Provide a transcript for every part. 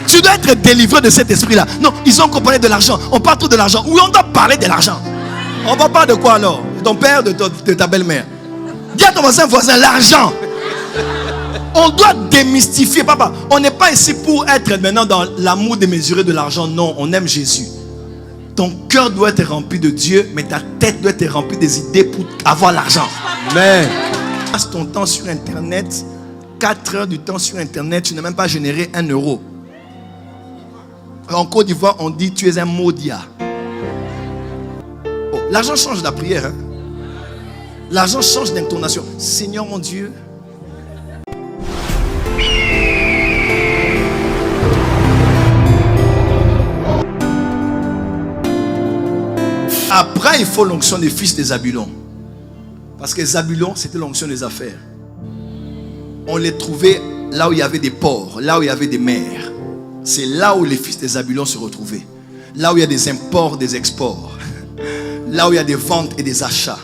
Tu dois être délivré de cet esprit-là. Non, ils ont parlé de l'argent. On parle tout de l'argent. Oui, on doit parler de l'argent. On va parler de quoi alors? De ton père, de ta belle-mère. Dis à ton voisin, l'argent. On doit démystifier, papa. On n'est pas ici pour être maintenant dans l'amour démesuré de l'argent. Non, on aime Jésus. Ton cœur doit être rempli de Dieu, mais ta tête doit être remplie des idées pour avoir l'argent. Amen. Passe ton temps sur Internet, 4 heures du temps sur Internet, tu n'as même pas généré 1 euro. En Côte d'Ivoire, on dit tu es un maudia. Oh, l'argent change la prière. Hein? L'argent change d'intonation. Seigneur mon Dieu. Après, il faut l'onction des fils de Zabulon. Parce que Zabulon, c'était l'onction des affaires. On les trouvait là où il y avait des ports, là où il y avait des mers. C'est là où les fils de Zabulon se retrouvaient. Là où il y a des imports, des exports. Là où il y a des ventes et des achats.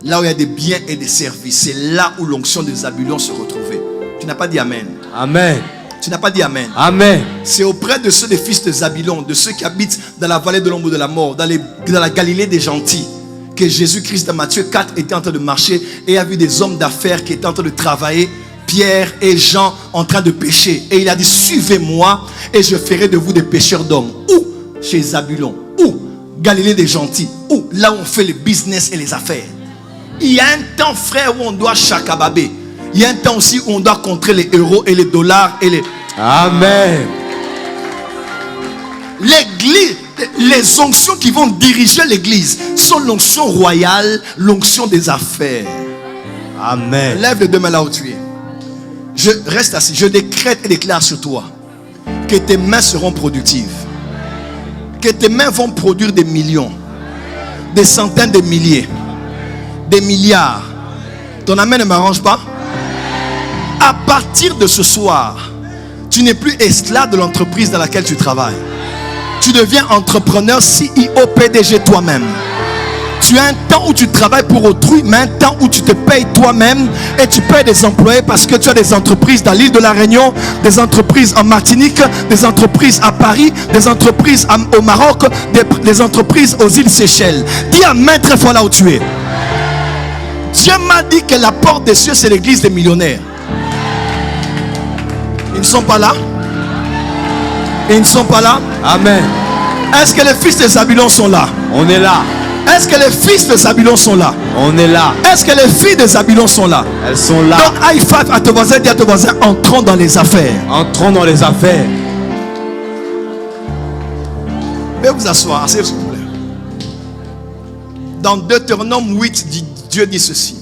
Là où il y a des biens et des services. C'est là où l'onction de Zabulon se retrouvait. Tu n'as pas dit Amen. Amen. Tu n'as pas dit Amen. Amen. C'est auprès de ceux des fils de Zabulon, de ceux qui habitent dans la vallée de l'ombre de la mort, dans la Galilée des gentils, que Jésus-Christ dans Matthieu 4 était en train de marcher et a vu des hommes d'affaires qui étaient en train de travailler, Pierre et Jean en train de pêcher. Et il a dit, suivez-moi et je ferai de vous des pêcheurs d'hommes. Où? Chez Zabulon. Où? Galilée des gentils. Où? Là où on fait le business et les affaires. Il y a un temps, frère, où on doit chakababer. Il y a un temps aussi où on doit contrer les euros et les dollars et les... Amen. L'église, les onctions qui vont diriger l'église sont l'onction royale, l'onction des affaires. Amen. Lève les deux mains là où tu es. Je reste assis. Je décrète et déclare sur toi que tes mains seront productives. Que tes mains vont produire des millions, des centaines de milliers, des milliards. Ton amen ne m'arrange pas? À partir de ce soir, tu n'es plus esclave de l'entreprise dans laquelle tu travailles. Tu deviens entrepreneur, CEO, PDG toi-même. Tu as un temps où tu travailles pour autrui, mais un temps où tu te payes toi-même et tu payes des employés parce que tu as des entreprises dans l'île de la Réunion, des entreprises en Martinique, des entreprises à Paris, des entreprises au Maroc, des entreprises aux îles Seychelles. Dis Amen très fort là où tu es. Dieu m'a dit que la porte des cieux, c'est l'église des millionnaires. Ils ne sont pas là. Ils ne sont pas là. Amen. Est-ce que les fils de Zabulon sont là? On est là. Est-ce que les fils de Zabulon sont là? On est là. Est-ce que les filles de Zabulon sont là? Elles sont là. Donc high five à ton voisin, dis à ton voisin, entrons dans les affaires. Entrons dans les affaires. Veuillez vous asseoir, asseyez s'il vous plaît. Dans Deutéronome 8, Dieu dit ceci.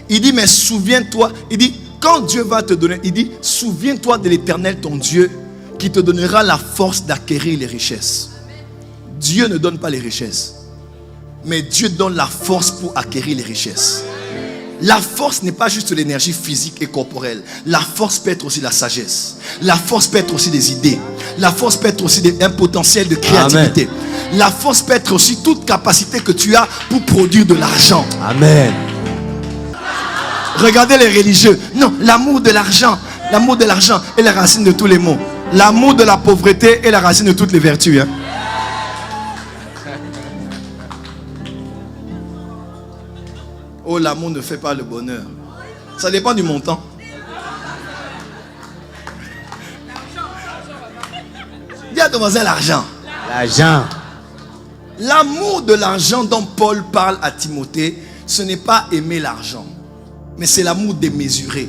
Il dit, mais souviens-toi, il dit, quand Dieu va te donner, il dit, souviens-toi de l'Éternel ton Dieu qui te donnera la force d'acquérir les richesses. Dieu ne donne pas les richesses, mais Dieu donne la force pour acquérir les richesses. La force n'est pas juste l'énergie physique et corporelle. La force peut être aussi la sagesse. La force peut être aussi des idées. La force peut être aussi un potentiel de créativité. Amen. La force peut être aussi toute capacité que tu as pour produire de l'argent. Amen. Regardez les religieux. Non, l'amour de l'argent. L'amour de l'argent est la racine de tous les maux. L'amour de la pauvreté est la racine de toutes les vertus. Hein? Oh, l'amour ne fait pas le bonheur. Ça dépend du montant. Dis à ton voisin l'argent. L'argent. L'amour de l'argent dont Paul parle à Timothée, ce n'est pas aimer l'argent, mais c'est l'amour démesuré.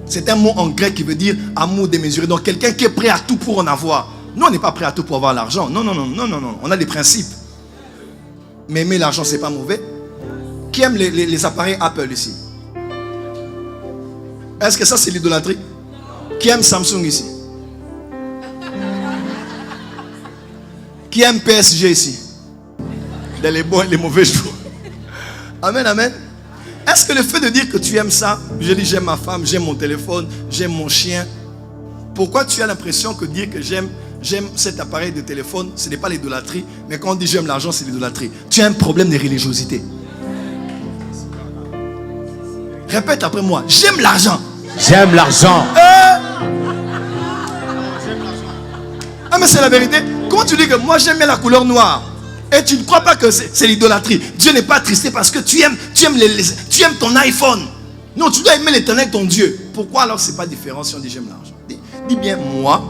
C'est un mot en grec qui veut dire amour démesuré. Donc quelqu'un qui est prêt à tout pour en avoir. Nous, on n'est pas prêt à tout pour avoir l'argent. Non, non, non, non, non, non. On a des principes. Mais aimer l'argent, c'est pas mauvais. Qui aime les appareils Apple ici? Est-ce que ça c'est l'idolâtrie? Qui aime Samsung ici? Qui aime PSG ici? Dans les bons et les mauvais jours. Amen, amen. Est-ce que le fait de dire que tu aimes ça, je dis j'aime ma femme, j'aime mon téléphone, j'aime mon chien, pourquoi tu as l'impression que dire que j'aime cet appareil de téléphone, ce n'est pas l'idolâtrie, mais quand on dit j'aime l'argent, c'est l'idolâtrie? Tu as un problème de religiosité. Répète après moi, j'aime l'argent. J'aime l'argent. c'est la vérité. Comment tu dis que moi j'aime la couleur noire et tu ne crois pas que c'est l'idolâtrie? Dieu n'est pas attristé parce que tu aimes ton iPhone. Non, tu dois aimer l'Éternel ton Dieu. Pourquoi alors c'est pas différent si on dit j'aime l'argent? Dis bien moi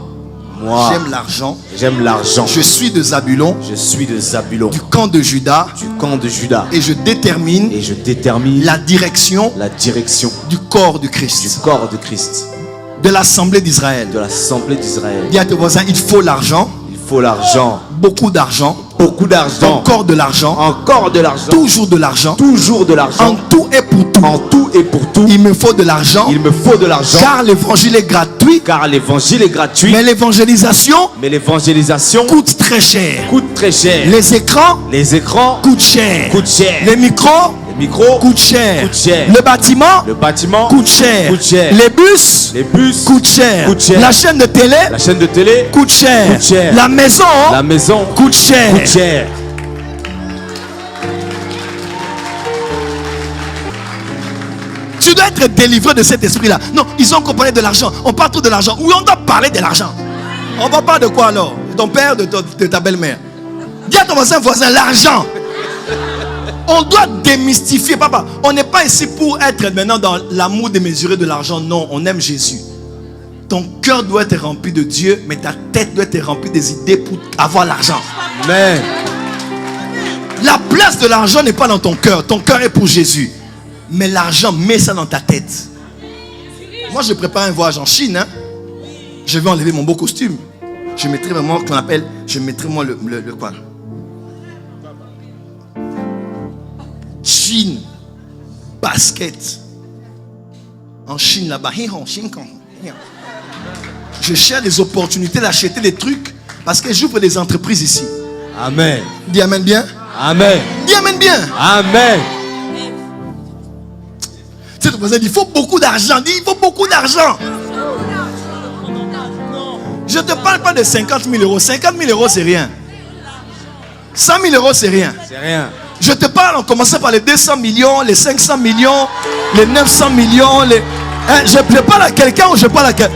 j'aime l'argent. J'aime l'argent. Je suis de Zabulon. Je suis de Zabulon. Du camp de Juda. Du camp de Juda. Et je détermine la direction du corps du Christ. Du corps de Christ. De l'assemblée d'Israël. De l'assemblée d'Israël. Dis à tes voisins, il faut l'argent. Il faut l'argent. Beaucoup d'argent. Beaucoup d'argent. Encore de l'argent. Encore de l'argent. Toujours de l'argent. Toujours de l'argent. En tout et pour tout. En tout et pour tout. Il me faut de l'argent. Il me faut de l'argent. Car l'évangile est gratuit. Car l'évangile est gratuit. Mais l'évangélisation coûte très cher. Coûte très cher. Les écrans coûtent cher. Coûtent cher. Les micros coûtent cher. Le bâtiment coûte cher. Les bus coûtent cher. La chaîne de télé coûte cher. La maison coûte cher. Tu dois être délivré de cet esprit-là. Non, ils ont parlé de l'argent. On parle tout de l'argent. Oui, on doit parler de l'argent. On va parler de quoi alors? De ton père, de ta belle-mère. Dis à ton voisin, l'argent. On doit démystifier, papa. On n'est pas ici pour être maintenant dans l'amour démesuré de l'argent. Non, on aime Jésus. Ton cœur doit être rempli de Dieu, mais ta tête doit être remplie des idées pour avoir l'argent. Amen. La place de l'argent n'est pas dans ton cœur. Ton cœur est pour Jésus. Mais l'argent, mets ça dans ta tête. Moi, je prépare un voyage en Chine. Hein. Je vais enlever mon beau costume. Je mettrai vraiment ce qu'on appelle, le quoi? Chine, basket. En Chine là-bas. Je cherche des opportunités d'acheter des trucs parce que j'ouvre des entreprises ici. Amen. Dis amen bien. Amen. Dis amen bien. Amen. Il faut beaucoup d'argent. Dis, il faut beaucoup d'argent. Je ne te parle pas de 50 000 euros. 50 000 euros, c'est rien. 100 000 euros, c'est rien. C'est rien. Je te parle en commençant par les 200 millions, les 500 millions, les 900 millions. Je parle à quelqu'un ou je parle à quelqu'un?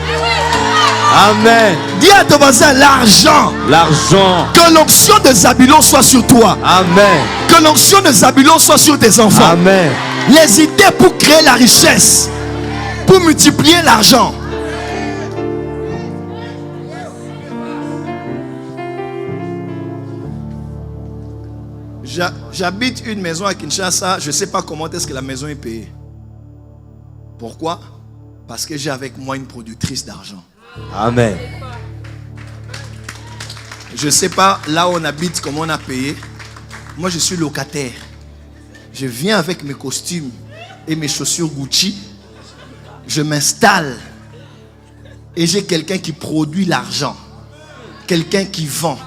Amen. Dis à ton voisin, l'argent. L'argent. Que l'onction de Zabulon soit sur toi. Amen. Que l'onction de Zabulon soit sur tes enfants. Amen. Les idées pour créer la richesse, pour multiplier l'argent. J'habite une maison à Kinshasa. Je ne sais pas comment est-ce que la maison est payée. Pourquoi? Parce que j'ai avec moi une productrice d'argent. Amen. Je ne sais pas là où on habite, comment on a payé. Moi, je suis locataire. Je viens avec mes costumes et mes chaussures Gucci. Je m'installe. Et j'ai quelqu'un qui produit l'argent. Quelqu'un qui vend.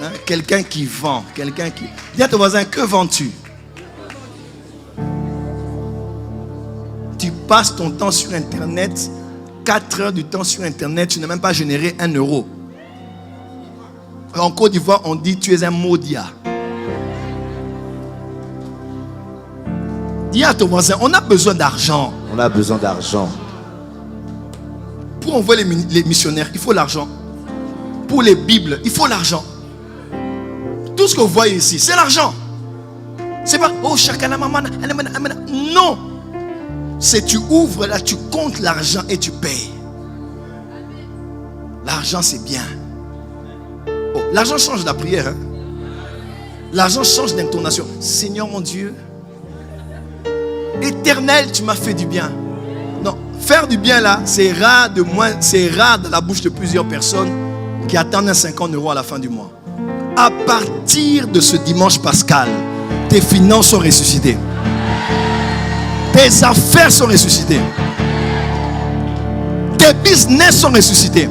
Hein? Quelqu'un qui vend. Quelqu'un qui... Dis à ton voisin, que vends-tu? Tu passes ton temps sur Internet. 4 heures du temps sur Internet. Tu n'as même pas généré 1 euro. En Côte d'Ivoire, on dit tu es un maudia. Dis à ton voisin, on a besoin d'argent. On a besoin d'argent. Pour envoyer les missionnaires, il faut l'argent. Pour les Bibles, il faut l'argent. Tout ce que vous voyez ici, c'est l'argent. C'est pas, oh, chacun non. C'est tu ouvres là, tu comptes l'argent et tu payes. L'argent, c'est bien. Oh, l'argent change la prière. Hein? L'argent change d'intonation. Seigneur mon Dieu, Éternel, tu m'as fait du bien. Non, faire du bien là, c'est rare dans la bouche de plusieurs personnes qui attendent un 50 € à la fin du mois. À partir de ce dimanche pascal, tes finances sont ressuscitées. Tes affaires sont ressuscitées. Tes business sont ressuscités.